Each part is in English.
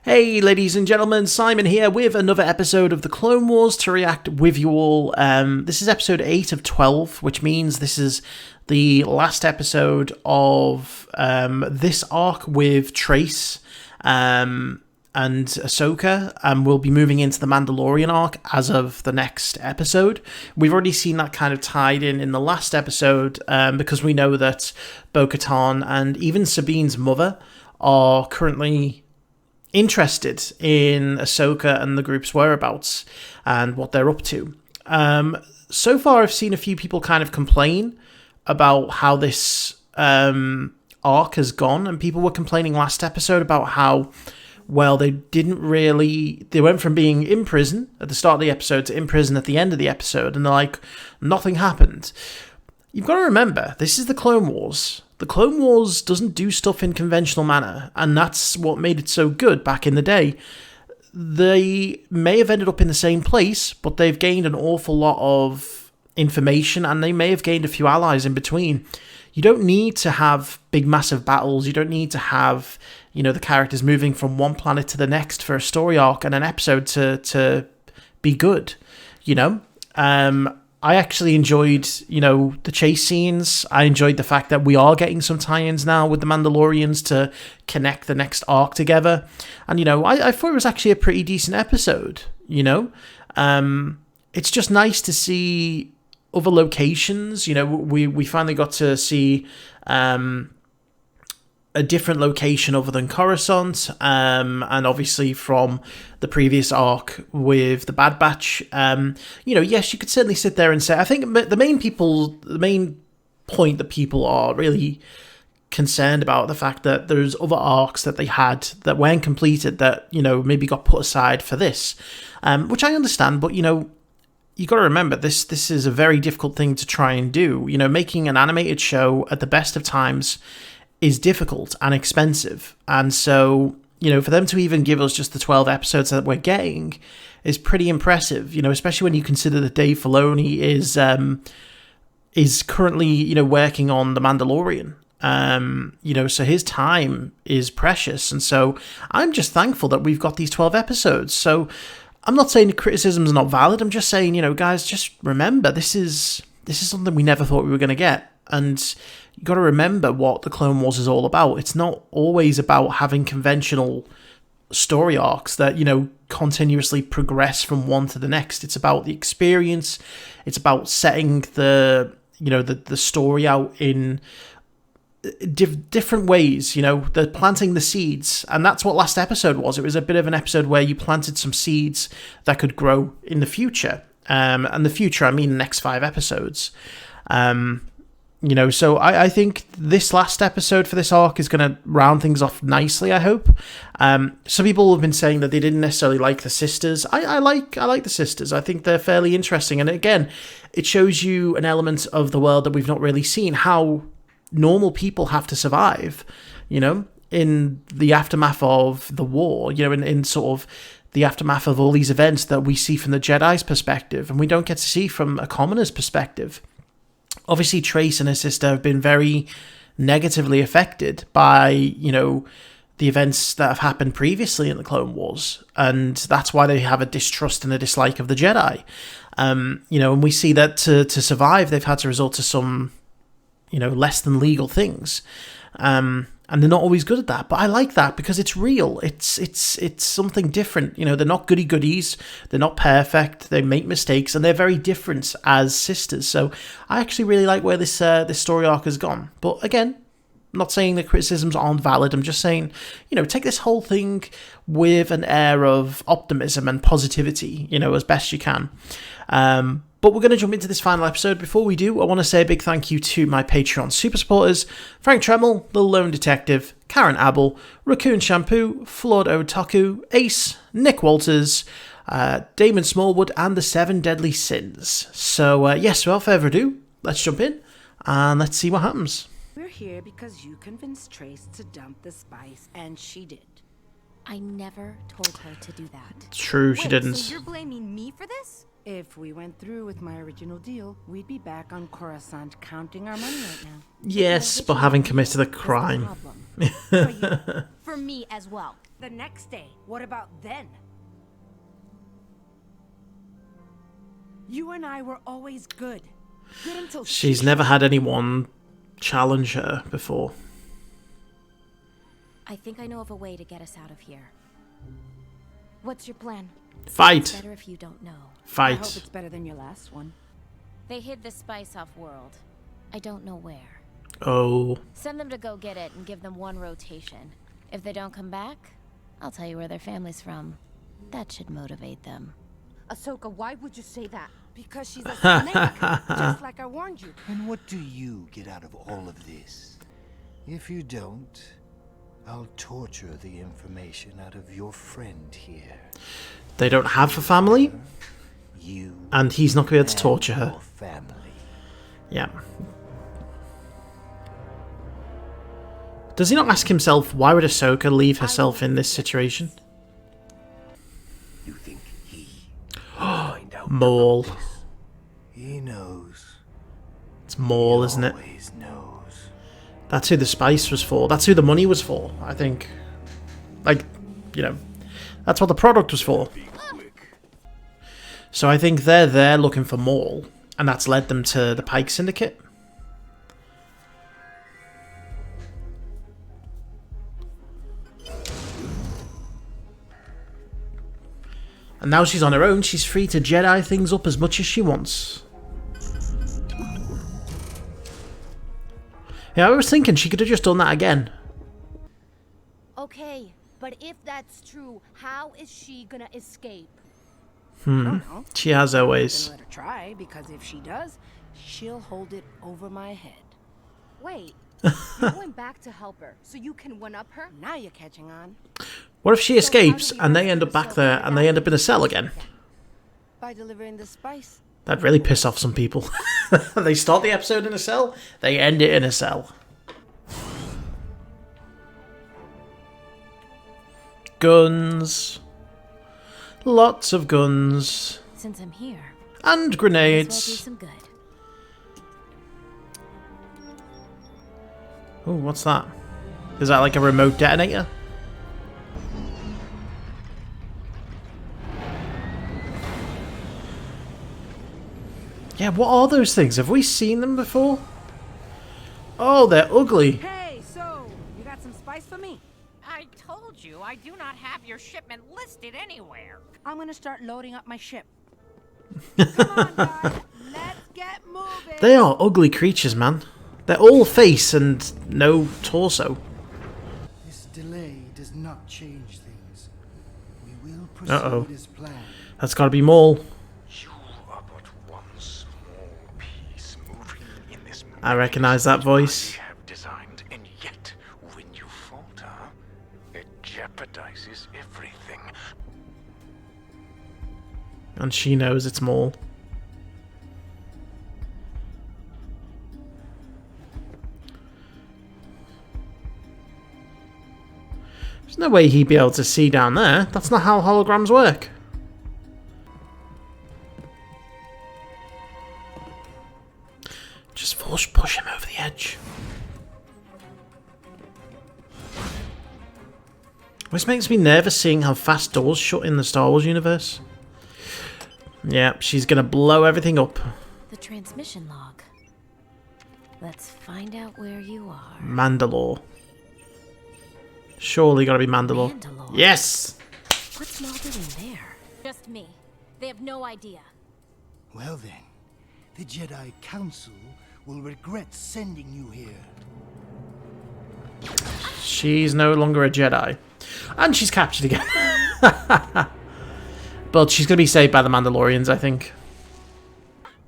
Hey ladies and gentlemen, Simon here with another episode of the Clone Wars to react with you all. This is episode 8 of 12, which means this is the last episode of this arc with Trace and Ahsoka, and we'll be moving into the Mandalorian arc as of the next episode. We've already seen that kind of tied in the last episode because we know that Bo-Katan and even Sabine's mother are currently interested in Ahsoka and the group's whereabouts and what they're up to. So far, I've seen a few people kind of complain about how this arc has gone, and people were complaining last episode about how, well, they went from being in prison at the start of the episode to in prison at the end of the episode, and they're like, nothing happened. You've got to remember, this is the Clone Wars. The Clone Wars doesn't do stuff in conventional manner, and that's what made it so good back in the day. They may have ended up in the same place, but they've gained an awful lot of information, and they may have gained a few allies in between. You don't need to have big, massive battles. You don't need to have, the characters moving from one planet to the next for a story arc and an episode to be good, I actually enjoyed, the chase scenes. I enjoyed the fact that we are getting some tie-ins now with the Mandalorians to connect the next arc together. And, I thought it was actually a pretty decent episode, It's just nice to see other locations. We finally got to see a different location other than Coruscant, and obviously from the previous arc with the Bad Batch. Yes, you could certainly sit there and say, I think the main point that people are really concerned about the fact that there's other arcs that they had that weren't completed that, maybe got put aside for this, which I understand, but, you got to remember, this is a very difficult thing to try and do. Making an animated show at the best of times is difficult and expensive, and so for them to even give us just the 12 episodes that we're getting is pretty impressive, especially when you consider that Dave Filoni is currently working on The Mandalorian, so his time is precious, and so I'm just thankful that we've got these 12 episodes. So I'm not saying the criticism is not valid. I'm just saying, guys, just remember, this is something we never thought we were going to get. And you got to remember what the Clone Wars is all about. It's not always about having conventional story arcs that, continuously progress from one to the next. It's about the experience. It's about setting the story out in different ways, they're planting the seeds, and that's what last episode was. It was a bit of an episode where you planted some seeds that could grow in the future, and the future, I mean the next 5 episodes. So I think this last episode for this arc is going to round things off nicely, I hope. Some people have been saying that they didn't necessarily like the sisters. I like the sisters. I think they're fairly interesting, and again, it shows you an element of the world that we've not really seen, how normal people have to survive, in the aftermath of the war, in sort of the aftermath of all these events that we see from the Jedi's perspective, and we don't get to see from a commoner's perspective. Obviously, Trace and her sister have been very negatively affected by, the events that have happened previously in the Clone Wars, and that's why they have a distrust and a dislike of the Jedi. And we see that to survive, they've had to resort to some less than legal things. And they're not always good at that, but I like that because it's real. It's something different. They're not goody-goodies. They're not perfect. They make mistakes, and they're very different as sisters. So I actually really like where this story arc has gone. But again, I'm not saying the criticisms aren't valid. I'm just saying, take this whole thing with an air of optimism and positivity, as best you can. But we're going to jump into this final episode. Before we do, I want to say a big thank you to my Patreon super supporters: Frank Tremel, TheLoneDetective, Karen Abel, Rakoon Shampoo, Flawed Otaku, Ace, Nick Walters, Damon Smallwood, and the 7 Deadly Sins. So, yes, without further ado, let's jump in and let's see what happens. We're here because you convinced Trace to dump the spice, and she did. I never told her to do that. True, she didn't. So you're blaming me for this? If we went through with my original deal, we'd be back on Coruscant counting our money right now. Yes, but having committed a crime. For for me as well. The next day, what about then? You and I were always good. Good until She's never had anyone challenge her before. I think I know of a way to get us out of here. What's your plan? It's Fight! better if you don't know. I hope Fight. it's better than your last one. They hid the spice off-world. I don't know where. Oh. Send them to go get it and give them one rotation. If they don't come back, I'll tell you where their family's from. That should motivate them. Ahsoka, why would you say that? Because she's a snake, just like I warned you. And what do you get out of all of this? If you don't, I'll torture the information out of your friend here. They don't have a family, You and he's not going to be able to and torture her. your family. Yeah. Does he not ask himself, why would Ahsoka leave herself in this situation? You think he find out Maul. about this? He knows. It's Maul, He isn't it? always knows. That's who the spice was for. That's who the money was for, I think. Like, you know, that's what the product was for. So I think they're there looking for Maul, and that's led them to the Pyke Syndicate. And now she's on her own, she's free to Jedi things up as much as she wants. Yeah, I was thinking she could have just done that again. Okay, but if that's true, how is she gonna escape? I don't know. She has her I'm ways. gonna let her try, because if she does, she'll hold it over my head. Wait, you're going back to help her, so you can one-up her? Now you're catching on. What if she escapes and they end up back there and they end up in a cell again? By delivering the spice. That'd really piss off some people. They start the episode in a cell, they end it in a cell. Guns. Lots of guns. Since I'm here, And might as well do grenades. some good. Oh, what's that? Is that like a remote detonator? Yeah, what are those things? Have we seen them before? Oh, they're ugly. Hey, so, you got some spice for me? I told you I do not have your shipment listed anywhere. I'm gonna start loading up my ship. Come on, guys. Let's get moving. They are ugly creatures, man. They're all face and no torso. This delay does not change things. We will proceed Uh-oh. as planned. That's gotta be Maul. You are but one small piece moving in this I recognise that voice. I have designed, and yet, when you falter, it jeopardizes everything. And she knows it's Maul. There's no way he'd be able to see down there. That's not how holograms work. Just push him over the edge. This makes me nervous seeing how fast doors shut in the Star Wars universe. Yeah, she's gonna blow everything up. The transmission log. Let's find out where you are. Mandalore. Surely gotta be Mandalore. Mandalore. Yes! What's Maul doing there? Just me. They have no idea. Well then, the Jedi Council will regret sending you here. She's no longer a Jedi. And she's captured again. But she's gonna be saved by the Mandalorians, I think.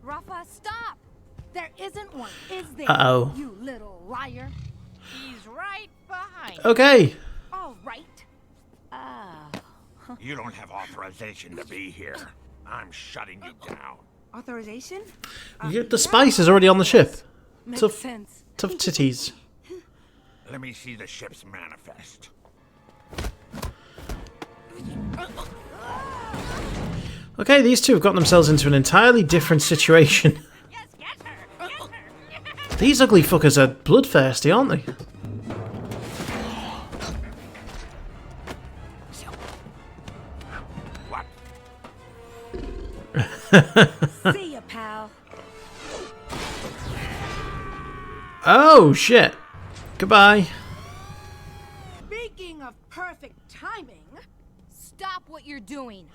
Rafa, stop! There isn't one, is there? Uh-oh. You little liar. He's right behind. Okay. All right. You don't have authorization to be here. I'm shutting you down. Authorization? The spice is already on the ship. Makes Tough, sense. tough titties. Let me see the ship's manifest. Okay, these two have got themselves into an entirely different situation. Yes, get her. Get her. These ugly fuckers are bloodthirsty, aren't they? See ya, pal. Oh, shit. Goodbye. Speaking of perfect timing, Stop what you're doing.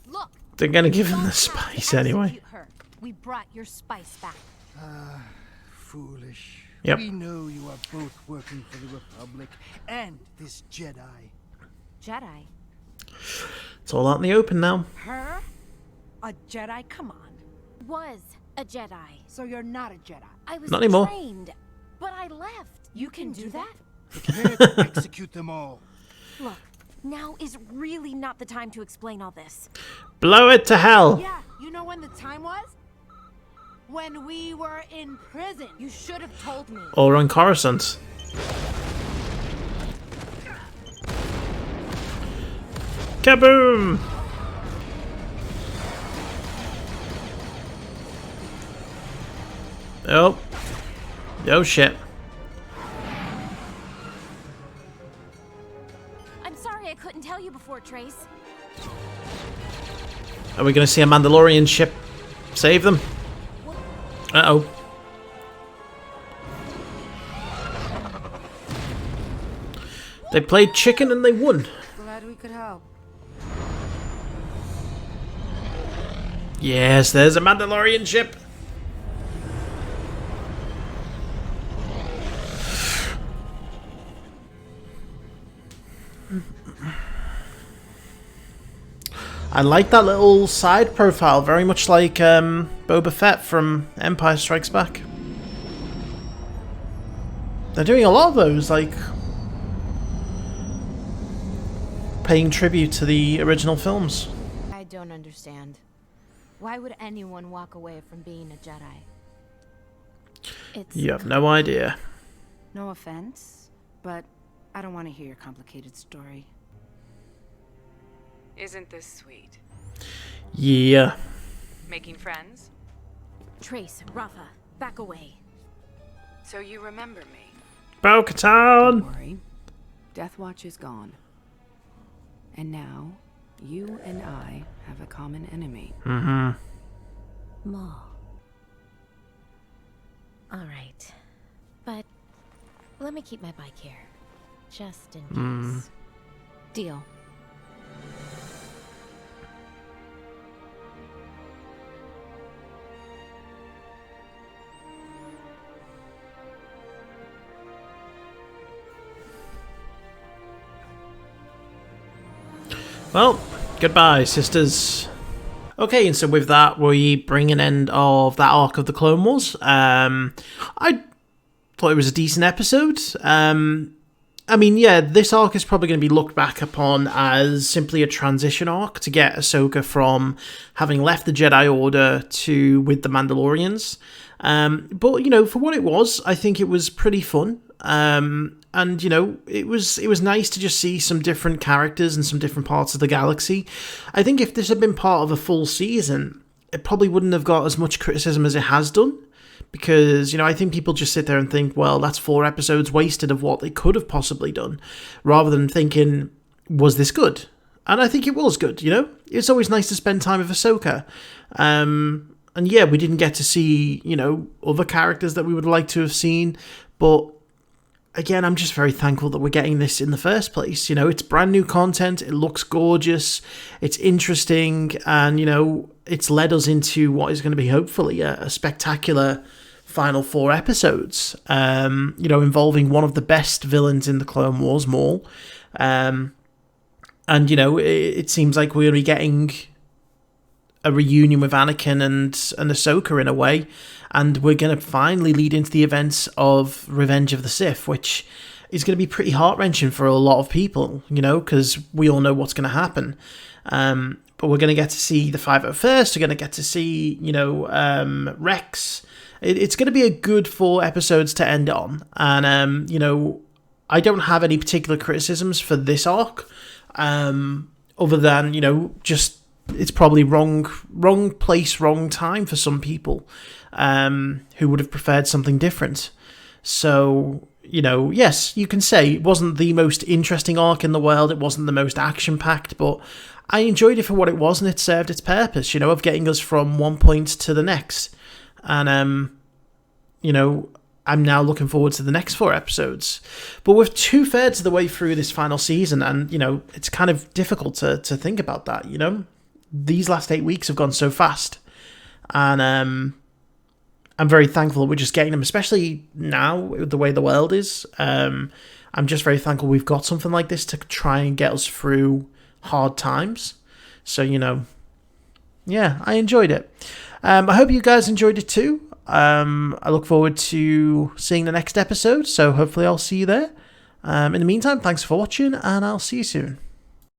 Look. They're gonna give him don't the have to spice anyway. execute her. We brought your spice back. Foolish. Yep. We know you are both working for the Republic and this Jedi. Jedi. It's all out in the open now. her? A Jedi? Come on. Was a Jedi. So you're not a Jedi. I was Not anymore. trained, but I left. You can do that? Prepare to execute them all. Look, now is really not the time to explain all this. Blow it to hell. Yeah, you know when the time was? When we were in prison. You should have told me. Or on Coruscant. Kaboom! Oh. Oh shit. I'm sorry I couldn't tell you before, Trace. Are we gonna see a Mandalorian ship save them? Uh-oh. They played chicken and they won. Glad we could help. Yes, there's a Mandalorian ship. I like that little side profile, very much like Boba Fett from Empire Strikes Back. They're doing a lot of those, like paying tribute to the original films. I don't understand. Why would anyone walk away from being a Jedi? It's You have no idea. No offense, but I don't want to hear your complicated story. Isn't this sweet? Yeah. Making friends? Trace, Rafa, back away. So you remember me? Bo-Katan! Don't worry. Death Watch is gone. And now, you and I have a common enemy. Mm-hmm. Maul. Alright. But let me keep my bike here. Just in case. Deal. Well, goodbye, sisters. Okay, and so with that, we bring an end of that arc of the Clone Wars. I thought it was a decent episode. I mean, yeah, this arc is probably going to be looked back upon as simply a transition arc to get Ahsoka from having left the Jedi Order to with the Mandalorians. But, you know, for what it was, I think it was pretty fun. And, you know, it was nice to just see some different characters and some different parts of the galaxy. I think if this had been part of a full season, it probably wouldn't have got as much criticism as it has done. Because, you know, I think people just sit there and think, well, that's 4 episodes wasted of what they could have possibly done. Rather than thinking, was this good? And I think it was good, you know? It's always nice to spend time with Ahsoka. And yeah, we didn't get to see, you know, other characters that we would like to have seen. But again, I'm just very thankful that we're getting this in the first place. You know, it's brand new content. It looks gorgeous. It's interesting. And, you know, it's led us into what is going to be hopefully a spectacular final 4 episodes, you know, involving one of the best villains in the Clone Wars, Maul. And, you know, it seems like we're going to be getting a reunion with Anakin and Ahsoka in a way. And we're going to finally lead into the events of Revenge of the Sith, which is going to be pretty heart-wrenching for a lot of people, you know, because we all know what's going to happen. But we're going to get to see the 501st. We're going to get to see, you know, Rex. It's going to be a good 4 episodes to end on. And, you know, I don't have any particular criticisms for this arc, other than, you know, just it's probably wrong place, wrong time for some people who would have preferred something different. So, you know, yes, you can say it wasn't the most interesting arc in the world, it wasn't the most action-packed, but I enjoyed it for what it was, and it served its purpose, you know, of getting us from one point to the next. And, you know, I'm now looking forward to the next 4 episodes. But we're 2/3 of the way through this final season, and, you know, it's kind of difficult to think about that, you know? These last 8 weeks have gone so fast. And I'm very thankful we're just getting them, especially now, with the way the world is. I'm just very thankful we've got something like this to try and get us through hard times. So, you know, yeah, I enjoyed it. I hope you guys enjoyed it too. I look forward to seeing the next episode, so hopefully I'll see you there. In the meantime, thanks for watching, and I'll see you soon.